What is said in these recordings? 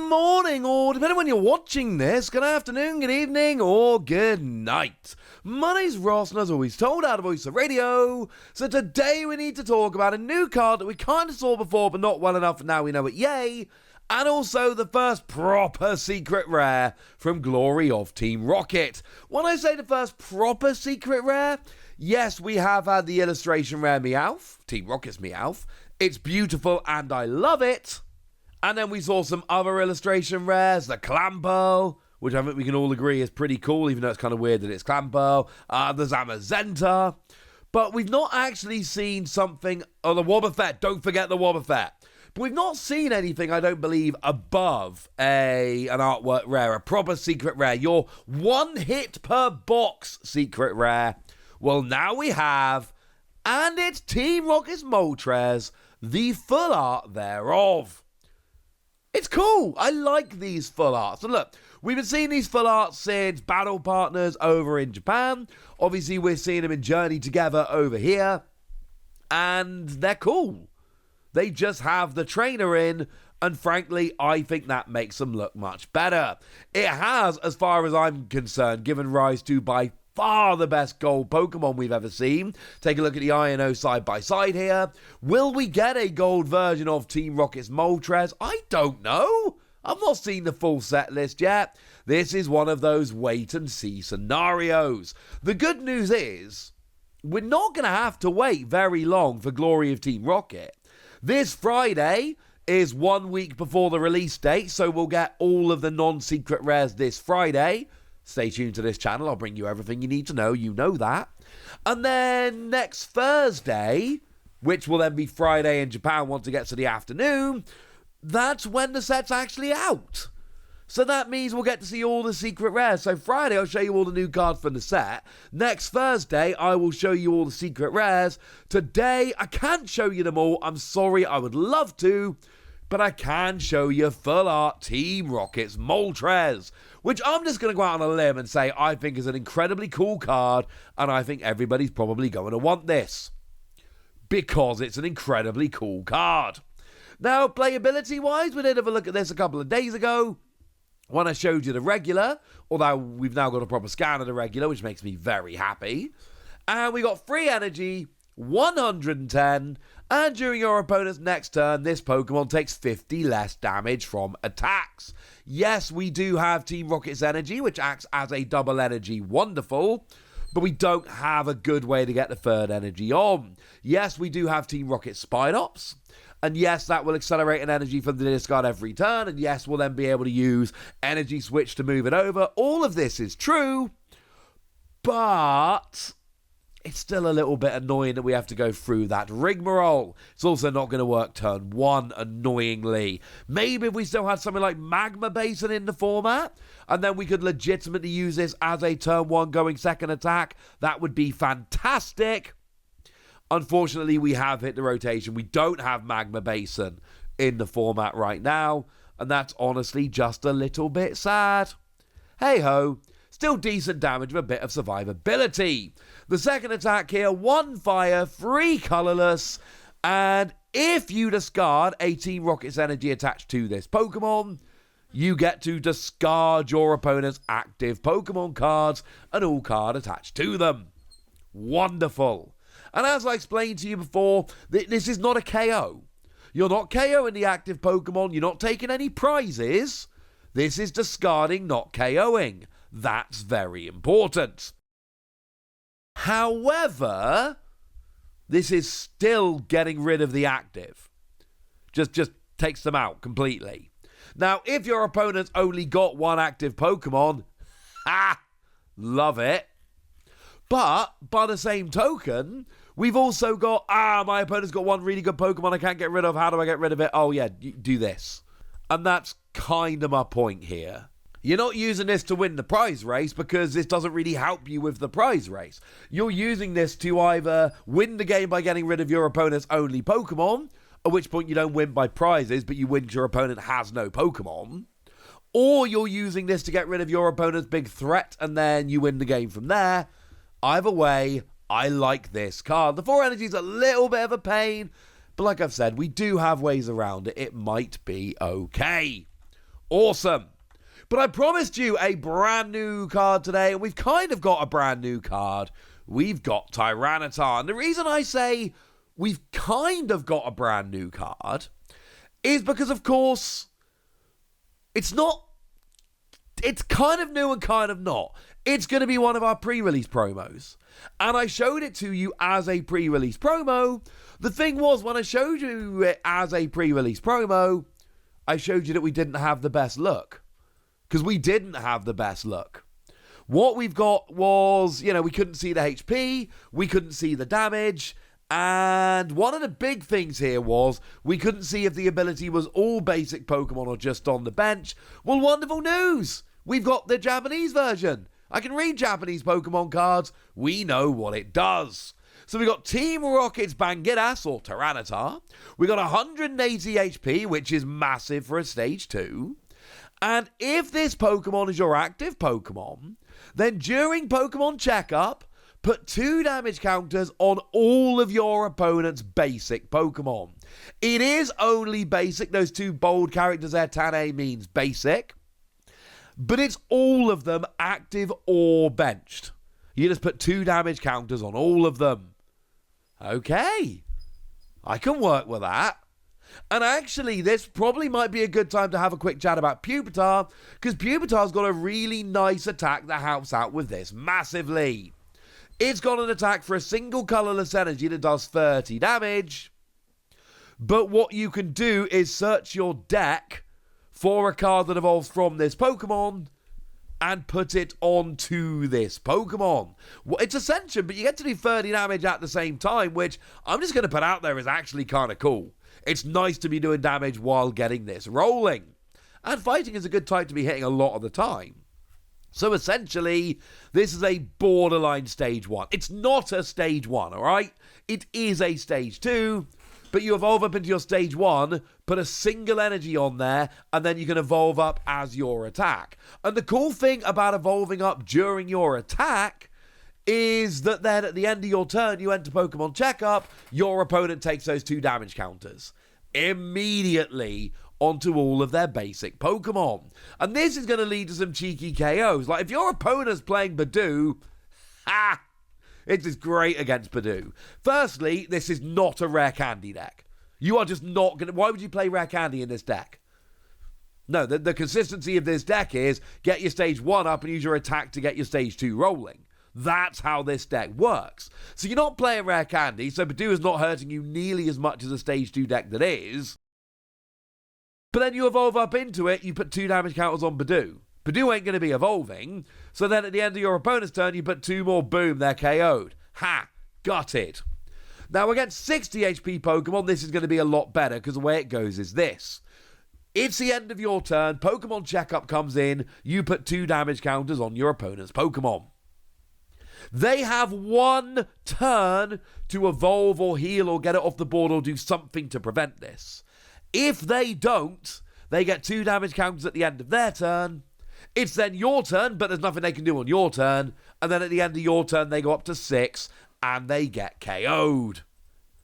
morning, or depending on when you're watching this, good afternoon, good evening, or good night. My name's Ross, and as always told, out of Voice of Radio. So today we need to talk about a new card that we kind of saw before, but not well enough, and now we know it, yay. And also the first proper secret rare from Glory of Team Rocket. When I say the first proper secret rare, yes, we have had the illustration rare Meowth, Team Rocket's Meowth. It's beautiful and I love it. And then we saw some other illustration rares, the Clamperl, which I think we can all agree is pretty cool, even though it's kind of weird that it's Clamperl, the Zamazenta. But we've not actually seen something, the Wobbuffet, don't forget the Wobbuffet. But we've not seen anything, I don't believe, above an artwork rare, a proper secret rare, your one hit per box secret rare. Well, now we have, and it's Team Rocket's Moltres, the full art thereof. It's cool. I like these full arts. And look, we've been seeing these full arts since Battle Partners over in Japan. Obviously, we're seeing them in Journey Together over here. And they're cool. They just have the trainer in. And frankly, I think that makes them look much better. It has, as far as I'm concerned, given rise to by far the best gold Pokemon we've ever seen. Take a look at the I&O side by side here. Will we get a gold version of Team Rocket's Moltres? I don't know. I've not seen the full set list yet. This is one of those wait and see scenarios. The good news is, we're not going to have to wait very long for Glory of Team Rocket. This Friday is 1 week before the release date, so we'll get all of the non-secret rares this Friday. Stay tuned to this channel. I'll bring you everything you need to know. You know that. And then next Thursday, which will then be Friday in Japan once it gets to the afternoon, that's when the set's actually out. So that means we'll get to see all the secret rares. So Friday, I'll show you all the new cards from the set. Next Thursday, I will show you all the secret rares. Today, I can't show you them all. I'm sorry, I would love to. But I can show you full art Team Rocket's Moltres, which I'm just going to go out on a limb and say I think is an incredibly cool card, and I think everybody's probably going to want this because it's an incredibly cool card. Now, playability-wise, we did have a look at this a couple of days ago when I showed you the regular, although we've now got a proper scan of the regular, which makes me very happy. And we got free energy, 110, and during your opponent's next turn, this Pokemon takes 50 less damage from attacks. Yes, we do have Team Rocket's energy, which acts as a double energy. Wonderful. But we don't have a good way to get the third energy on. Yes, we do have Team Rocket's Spidops. And yes, that will accelerate an energy from the discard every turn. And yes, we'll then be able to use Energy Switch to move it over. All of this is true. But it's still a little bit annoying that we have to go through that rigmarole. It's also not going to work turn one, annoyingly. Maybe if we still had something like Magma Basin in the format, and then we could legitimately use this as a turn one going second attack, that would be fantastic. Unfortunately, we have hit the rotation. We don't have Magma Basin in the format right now, and that's honestly just a little bit sad. Hey-ho. Still decent damage with a bit of survivability. The second attack here, 1 fire, 3 colorless, and if you discard a Team Rocket's energy attached to this Pokemon, you get to discard your opponent's active Pokemon cards and all card attached to them. Wonderful. And as I explained to you before, this is not a KO. You're not KOing the active Pokemon, you're not taking any prizes. This is discarding, not KOing. That's very important. However, this is still getting rid of the active. Just takes them out completely. Now, if your opponent's only got one active Pokemon, love it. But by the same token, we've also got, my opponent's got one really good Pokemon I can't get rid of. How do I get rid of it? Oh yeah, do this. And that's kind of my point here. You're not using this to win the prize race because this doesn't really help you with the prize race. You're using this to either win the game by getting rid of your opponent's only Pokemon, at which point you don't win by prizes, but you win because your opponent has no Pokemon. Or you're using this to get rid of your opponent's big threat, and then you win the game from there. Either way, I like this card. The 4 energy is a little bit of a pain, but like I've said, we do have ways around it. It might be okay. Awesome. But I promised you a brand new card today, and we've kind of got a brand new card. We've got Tyranitar. And the reason I say we've kind of got a brand new card is because, of course, it's kind of new and kind of not. It's going to be one of our pre-release promos. And I showed it to you as a pre-release promo. The thing was, when I showed you it as a pre-release promo, I showed you that we didn't have the best look. Because we didn't have the best look. What we've got was, we couldn't see the HP, we couldn't see the damage, and one of the big things here was we couldn't see if the ability was all basic Pokemon or just on the bench. Well, wonderful news! We've got the Japanese version. I can read Japanese Pokemon cards. We know what it does. So we got Team Rocket's Bangiras, or Tyranitar. We got 180 HP, which is massive for a Stage 2. And if this Pokemon is your active Pokemon, then during Pokemon Checkup, put 2 damage counters on all of your opponent's basic Pokemon. It is only basic. Those 2 bold characters there, Tane means basic. But it's all of them, active or benched. You just put 2 damage counters on all of them. Okay. I can work with that. And actually, this probably might be a good time to have a quick chat about Pupitar, because Pupitar's got a really nice attack that helps out with this massively. It's got an attack for a single colourless energy that does 30 damage, but what you can do is search your deck for a card that evolves from this Pokemon and put it onto this Pokemon. Well, it's Ascension, but you get to do 30 damage at the same time, which I'm just going to put out there is actually kind of cool. It's nice to be doing damage while getting this rolling. And fighting is a good type to be hitting a lot of the time. So essentially, this is a borderline Stage 1. It's not a Stage 1, alright? It is a Stage 2, but you evolve up into your Stage 1, put a single energy on there, and then you can evolve up as your attack. And the cool thing about evolving up during your attack is that then at the end of your turn, you enter Pokemon Checkup, your opponent takes those 2 damage counters immediately onto all of their basic Pokemon. And this is going to lead to some cheeky KOs. Like, if your opponent's playing Badoo, it is great against Badoo. Firstly, this is not a rare candy deck. You are just not going to... Why would you play rare candy in this deck? No, the consistency of this deck is get your Stage 1 up and use your attack to get your Stage 2 rolling. That's how this deck works. So you're not playing rare candy, so Badoo is not hurting you nearly as much as a Stage 2 deck that is. But then you evolve up into it, you put 2 damage counters on Badoo. Badoo ain't going to be evolving, so then at the end of your opponent's turn, you put 2 more, boom, they're KO'd. Ha! Got it. Now against 60 HP Pokemon, this is going to be a lot better, because the way it goes is this. It's the end of your turn, Pokemon Checkup comes in, you put 2 damage counters on your opponent's Pokemon. They have 1 turn to evolve or heal or get it off the board or do something to prevent this. If they don't, they get 2 damage counters at the end of their turn. It's then your turn, but there's nothing they can do on your turn. And then at the end of your turn, they go up to 6 and they get KO'd,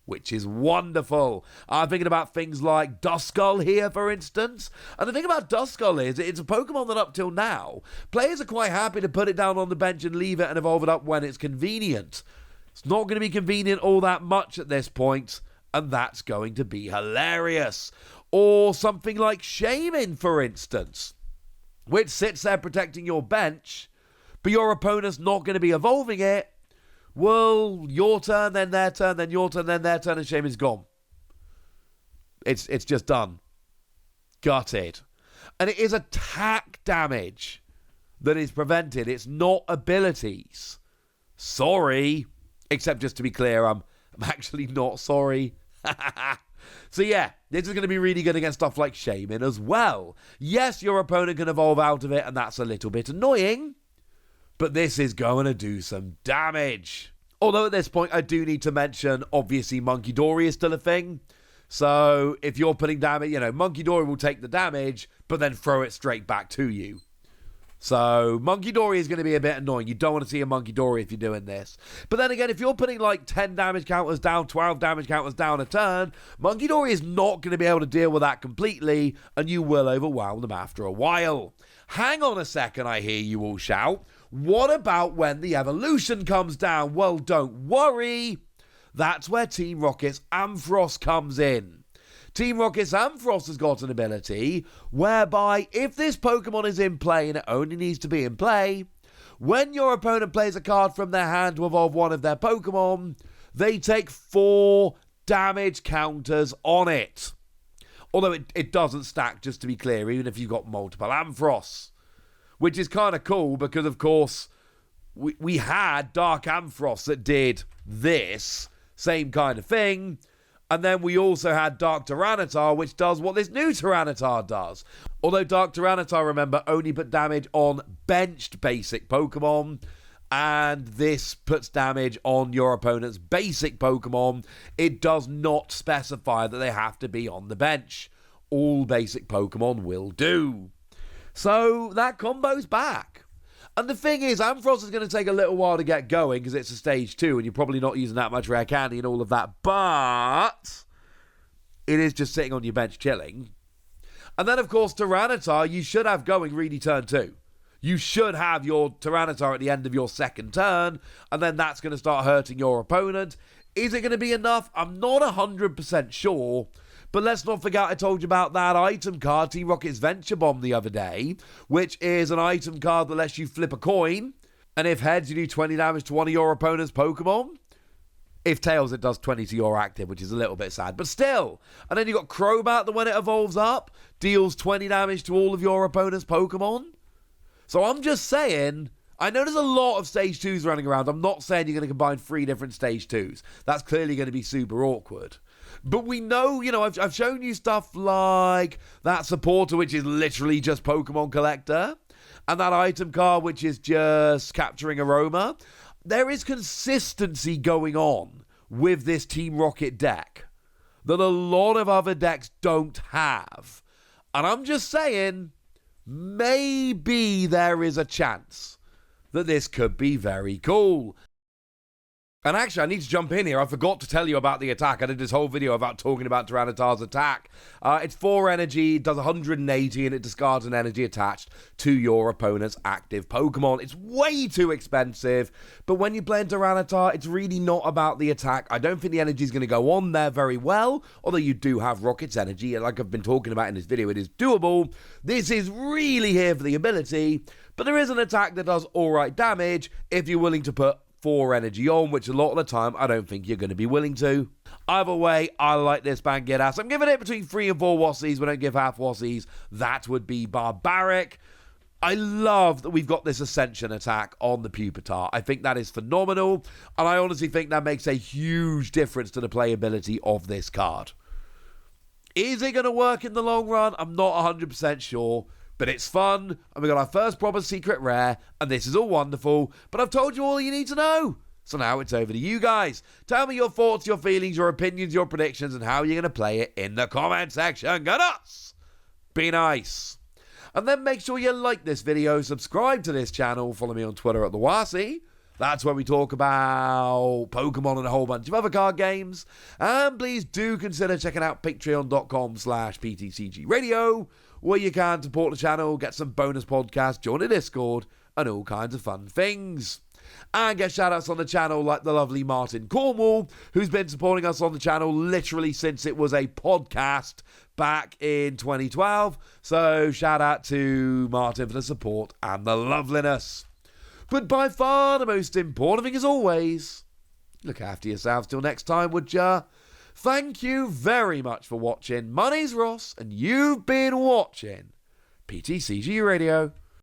which is wonderful. I'm thinking about things like Duskull here, for instance. And the thing about Duskull is it's a Pokemon that up till now, players are quite happy to put it down on the bench and leave it and evolve it up when it's convenient. It's not going to be convenient all that much at this point, and that's going to be hilarious. Or something like Shaman, for instance, which sits there protecting your bench, but your opponent's not going to be evolving it. Well, your turn, then their turn, then your turn, then their turn, and Shaman's gone. It's just done. Got it. And it is attack damage that is prevented. It's not abilities. Sorry. Except just to be clear, I'm actually not sorry. So yeah, this is going to be really good against stuff like Shaman as well. Yes, your opponent can evolve out of it, and that's a little bit annoying, but this is going to do some damage. Although at this point, I do need to mention, obviously, Monkey Dory is still a thing. So if you're putting damage, Monkey Dory will take the damage, but then throw it straight back to you. So Monkey Dory is going to be a bit annoying. You don't want to see a Monkey Dory if you're doing this. But then again, if you're putting like 10 damage counters down, 12 damage counters down a turn, Monkey Dory is not going to be able to deal with that completely, and you will overwhelm them after a while. Hang on a second, I hear you all shout. What about when the evolution comes down? Well, don't worry. That's where Team Rocket's Ampharos comes in. Team Rocket's Ampharos has got an ability whereby if this Pokemon is in play, and it only needs to be in play, when your opponent plays a card from their hand to evolve one of their Pokemon, they take 4 damage counters on it. Although it doesn't stack, just to be clear, even if you've got multiple Ampharos. Which is kind of cool because, of course, we had Dark Ampharos that did this same kind of thing. And then we also had Dark Tyranitar, which does what this new Tyranitar does. Although Dark Tyranitar, remember, only put damage on benched basic Pokemon. And this puts damage on your opponent's basic Pokemon. It does not specify that they have to be on the bench. All basic Pokemon will do. So that combo's back. And the thing is, Ampharos is going to take a little while to get going because it's a stage 2 and you're probably not using that much rare candy and all of that. But it is just sitting on your bench chilling. And then, of course, Tyranitar, you should have going really turn 2. You should have your Tyranitar at the end of your second turn, and then that's going to start hurting your opponent. Is it going to be enough? I'm not 100% sure. But let's not forget I told you about that item card, Team Rocket's Venture Bomb, the other day, which is an item card that lets you flip a coin, and if heads, you do 20 damage to one of your opponent's Pokemon. If tails, it does 20 to your active, which is a little bit sad, but still. And then you've got Crobat that when it evolves up, deals 20 damage to all of your opponent's Pokemon. So I'm just saying, I know there's a lot of stage 2s running around. I'm not saying you're going to combine 3 different stage 2s. That's clearly going to be super awkward. But we know, I've shown you stuff like that supporter, which is literally just Pokemon Collector, and that item card, which is just capturing Aroma. There is consistency going on with this Team Rocket deck that a lot of other decks don't have. And I'm just saying, maybe there is a chance that this could be very cool. And actually, I need to jump in here. I forgot to tell you about the attack. I did this whole video about talking about Tyranitar's attack. It's 4 energy, does 180, and it discards an energy attached to your opponent's active Pokemon. It's way too expensive, but when you're playing Tyranitar, it's really not about the attack. I don't think the energy is going to go on there very well, although you do have Rocket's energy, and like I've been talking about in this video, it is doable. This is really here for the ability, but there is an attack that does alright damage if you're willing to put 4 energy on, which a lot of the time I don't think you're going to be willing to. Either way, I like this Bangidas. I'm giving it between 3 and 4 Wassies. We don't give half Wassies. That would be barbaric. I love that we've got this Ascension attack on the Pupitar. I think that is phenomenal, and I honestly think that makes a huge difference to the playability of this card. Is it going to work in the long run? I'm not 100% sure. But it's fun, and we got our first proper secret rare, and this is all wonderful, but I've told you all you need to know. So now it's over to you guys. Tell me your thoughts, your feelings, your opinions, your predictions, and how you're going to play it in the comment section. Go nuts! Be nice. And then make sure you like this video, subscribe to this channel, follow me on Twitter at TheWasi. That's where we talk about Pokemon and a whole bunch of other card games. And please do consider checking out patreon.com/PTCG Radio, where you can support the channel, get some bonus podcasts, join the Discord, and all kinds of fun things. And get shout-outs on the channel like the lovely Martin Cornwall, who's been supporting us on the channel literally since it was a podcast back in 2012. So shout out to Martin for the support and the loveliness. But by far the most important thing, as always, look after yourselves till next time, would ya? Thank you very much for watching. My name's Ross, and you've been watching PTCG Radio.